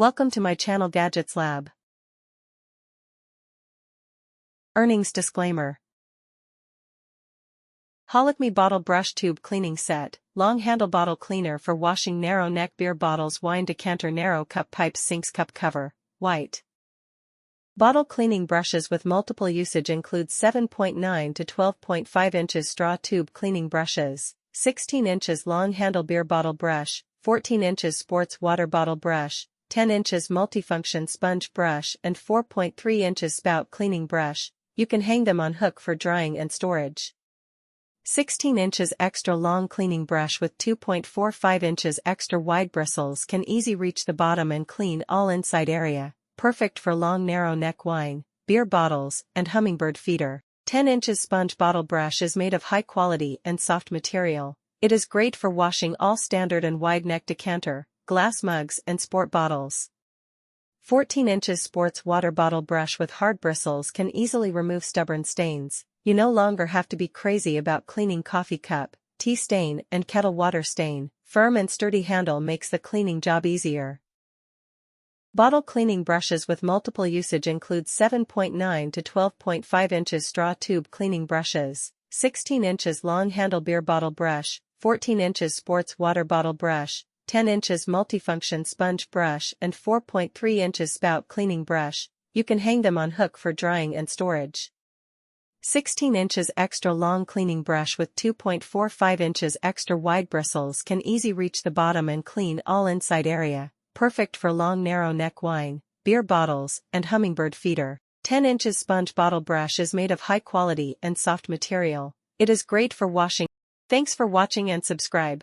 Welcome to my channel Gadgets Lab. Earnings disclaimer. Holikme bottle brush tube cleaning set, long handle bottle cleaner for washing narrow neck beer bottles, wine decanter, narrow cup pipes, sinks, cup cover, white. Bottle cleaning brushes with multiple usage include 7.9 to 12.5 inches straw tube cleaning brushes, 16 inches long handle beer bottle brush, 14 inches sports water bottle brush, 10 inches multifunction sponge brush and 4.3 inches spout cleaning brush. You can hang them on hook for drying and storage. 16 inches extra long cleaning brush with 2.45 inches extra wide bristles can easy reach the bottom and clean all inside area, perfect for long narrow neck wine, beer bottles, and hummingbird feeder. 10 inches sponge bottle brush is made of high quality and soft material. It is great for washing all standard and wide neck decanter, glass mugs and sport bottles. 14 inches sports water bottle brush with hard bristles can easily remove stubborn stains. You no longer have to be crazy about cleaning coffee cup, tea stain and kettle water stain. Firm and sturdy handle makes the cleaning job easier. Bottle cleaning brushes with multiple usage include 7.9 to 12.5 inches straw tube cleaning brushes, 16 inches long handle beer bottle brush, 14 inches sports water bottle brush, 10 inches multifunction sponge brush and 4.3 inches spout cleaning brush. You can hang them on hook for drying and storage. 16 inches extra long cleaning brush with 2.45 inches extra wide bristles can easy reach the bottom and clean all inside area, perfect for long narrow neck wine, beer bottles, and hummingbird feeder. 10 inches sponge bottle brush is made of high quality and soft material. It is great for washing. Thanks for watching and subscribe.